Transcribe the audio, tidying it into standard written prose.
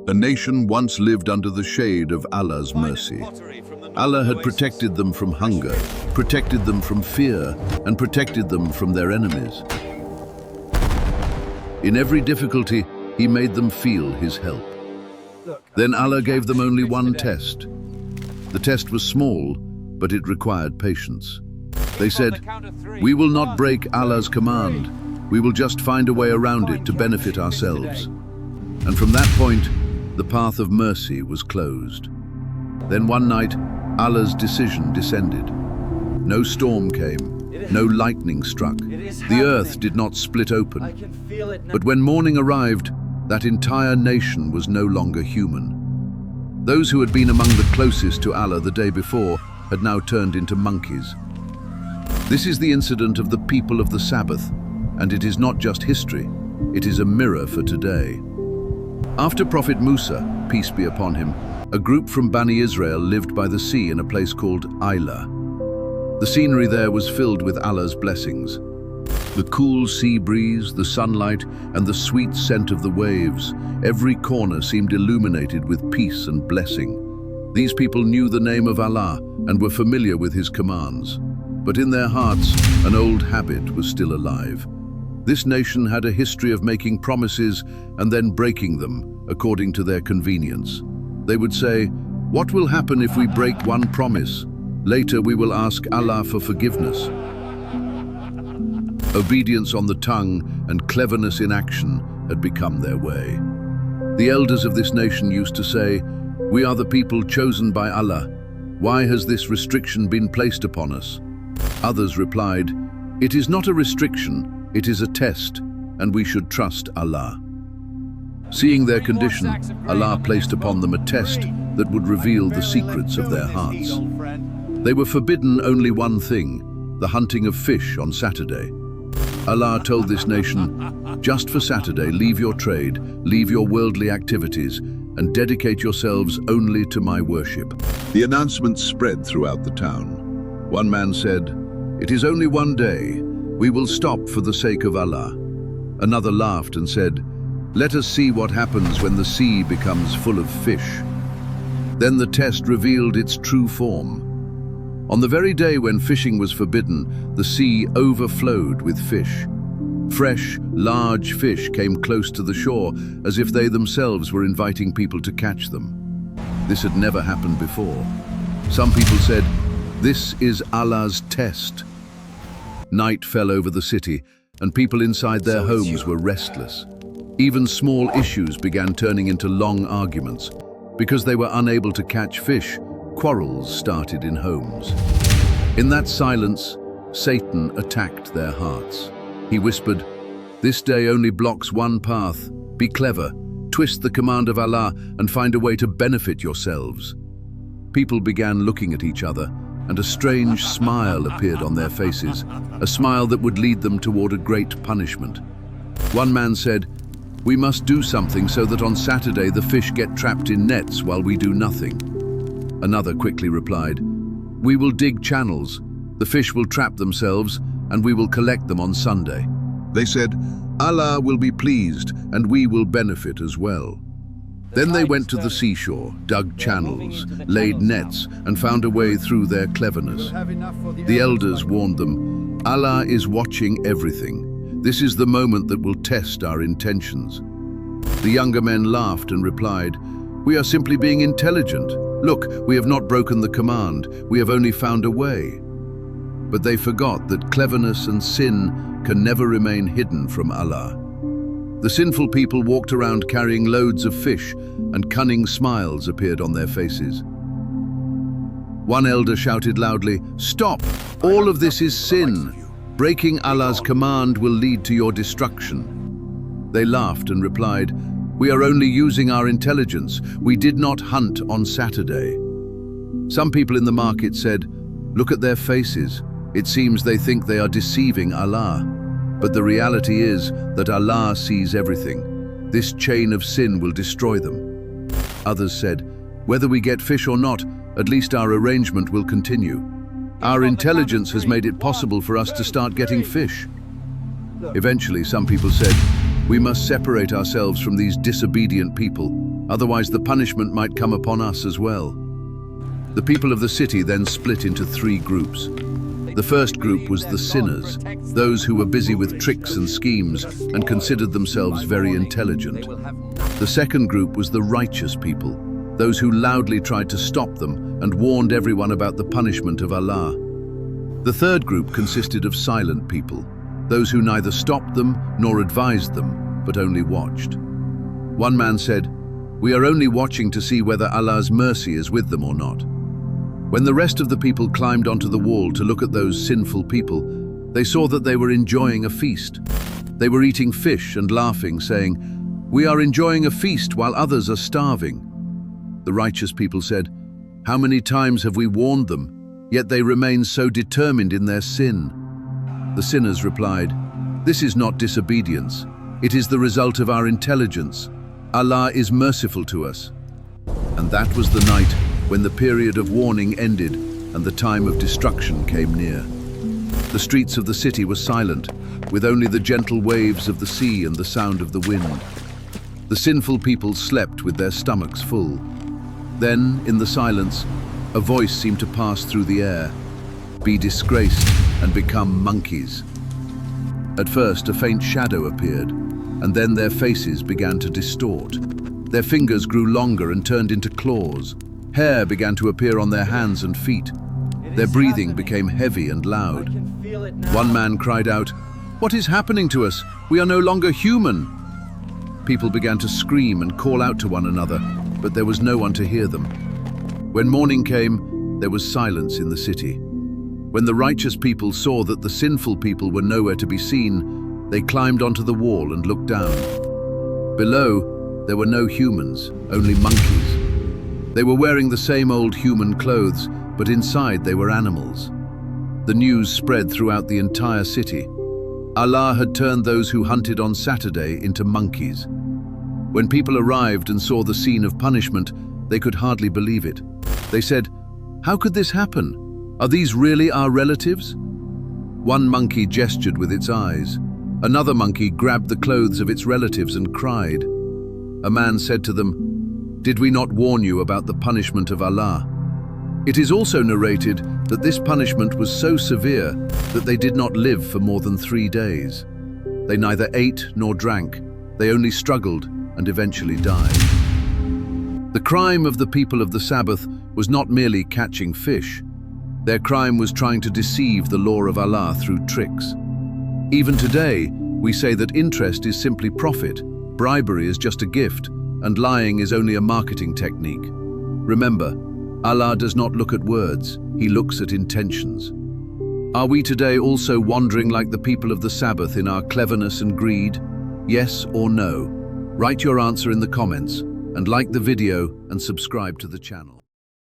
A nation once lived under the shade of Allah's mercy. Allah had protected them from hunger, protected them from fear, and protected them from their enemies. In every difficulty, He made them feel His help. Then Allah gave them only one test. The test was small, but it required patience. They said, "We will not break Allah's command. We will just find a way around it to benefit ourselves." And from that point, the path of mercy was closed. Then one night, Allah's decision descended. No storm came, no lightning struck. The earth did not split open. But when morning arrived, that entire nation was no longer human. Those who had been among the closest to Allah the day before had now turned into monkeys. This is the incident of the people of the Sabbath, and it is not just history, it is a mirror for today. After Prophet Musa, peace be upon him, a group from Bani Israel lived by the sea in a place called Ayla. The scenery there was filled with Allah's blessings. The cool sea breeze, the sunlight, and the sweet scent of the waves, every corner seemed illuminated with peace and blessing. These people knew the name of Allah and were familiar with His commands. But in their hearts, an old habit was still alive. This nation had a history of making promises and then breaking them according to their convenience. They would say, "What will happen if we break one promise? Later we will ask Allah for forgiveness." Obedience on the tongue and cleverness in action had become their way. The elders of this nation used to say, "We are the people chosen by Allah. Why has this restriction been placed upon us?" Others replied, "It is not a restriction, it is a test, and we should trust Allah." Seeing their condition, Allah placed upon them a test that would reveal the secrets of their hearts. They were forbidden only one thing, the hunting of fish on Saturday. Allah told this nation, "Just for Saturday, leave your trade, leave your worldly activities, and dedicate yourselves only to my worship." The announcement spread throughout the town. One man said, "It is only one day. We will stop for the sake of Allah." Another laughed and said, "Let us see what happens when the sea becomes full of fish." Then the test revealed its true form. On the very day when fishing was forbidden, the sea overflowed with fish. Fresh, large fish came close to the shore as if they themselves were inviting people to catch them. This had never happened before. Some people said, "This is Allah's test." Night fell over the city, and people inside their homes were restless. Even small issues began turning into long arguments. Because they were unable to catch fish, quarrels started in homes. In that silence, Satan attacked their hearts. He whispered, "This day only blocks one path. Be clever, twist the command of Allah, and find a way to benefit yourselves." People began looking at each other, and a strange smile appeared on their faces, a smile that would lead them toward a great punishment. One man said, "We must do something so that on Saturday the fish get trapped in nets while we do nothing." Another quickly replied, "We will dig channels. The fish will trap themselves, and we will collect them on Sunday." They said, "Allah will be pleased, and we will benefit as well." Then they went to the seashore, dug channels, laid nets, and found a way through their cleverness. The elders warned them, "Allah is watching everything. This is the moment that will test our intentions." The younger men laughed and replied, "We are simply being intelligent. Look, we have not broken the command. We have only found a way." But they forgot that cleverness and sin can never remain hidden from Allah. The sinful people walked around carrying loads of fish, and cunning smiles appeared on their faces. One elder shouted loudly, "Stop! All of this is sin. Breaking Allah's command will lead to your destruction." They laughed and replied, "We are only using our intelligence. We did not hunt on Saturday." Some people in the market said, "Look at their faces. It seems they think they are deceiving Allah. But the reality is that Allah sees everything. This chain of sin will destroy them." Others said, "Whether we get fish or not, at least our arrangement will continue. Our intelligence has made it possible for us to start getting fish." Eventually, some people said, "We must separate ourselves from these disobedient people. otherwise the punishment might come upon us as well. The people of the city then split into 3 groups. The first group was the sinners, those who were busy with tricks and schemes and considered themselves very intelligent. The second group was the righteous people, those who loudly tried to stop them and warned everyone about the punishment of Allah. The third group consisted of silent people, those who neither stopped them nor advised them, but only watched. One man said, "We are only watching to see whether Allah's mercy is with them or not." When the rest of the people climbed onto the wall to look at those sinful people, they saw that they were enjoying a feast. They were eating fish and laughing, saying, "We are enjoying a feast while others are starving." The righteous people said, "How many times have we warned them, yet they remain so determined in their sin?" The sinners replied, "This is not disobedience. It is the result of our intelligence. Allah is merciful to us." And that was the night when the period of warning ended and the time of destruction came near. The streets of the city were silent, with only the gentle waves of the sea and the sound of the wind. The sinful people slept with their stomachs full. Then, in the silence, a voice seemed to pass through the air. "Be disgraced and become monkeys." At first, a faint shadow appeared, and then their faces began to distort. Their fingers grew longer and turned into claws. Hair began to appear on their hands and feet. Their breathing became heavy and loud. One man cried out, "What is happening to us? We are no longer human." People began to scream and call out to one another, but there was no one to hear them. When morning came, there was silence in the city. When the righteous people saw that the sinful people were nowhere to be seen, they climbed onto the wall and looked down. Below, there were no humans, only monkeys. They were wearing the same old human clothes, but inside they were animals. The news spread throughout the entire city. Allah had turned those who hunted on Saturday into monkeys. When people arrived and saw the scene of punishment, they could hardly believe it. They said, "How could this happen? Are these really our relatives?" One monkey gestured with its eyes. Another monkey grabbed the clothes of its relatives and cried. A man said to them, "Did we not warn you about the punishment of Allah?" It is also narrated that this punishment was so severe that they did not live for more than 3 days. They neither ate nor drank, they only struggled and eventually died. The crime of the people of the Sabbath was not merely catching fish. Their crime was trying to deceive the law of Allah through tricks. Even today, we say that interest is simply profit, bribery is just a gift, and lying is only a marketing technique. Remember, Allah does not look at words, He looks at intentions. Are we today also wandering like the people of the Sabbath in our cleverness and greed? Yes or no? Write your answer in the comments, and like the video and subscribe to the channel.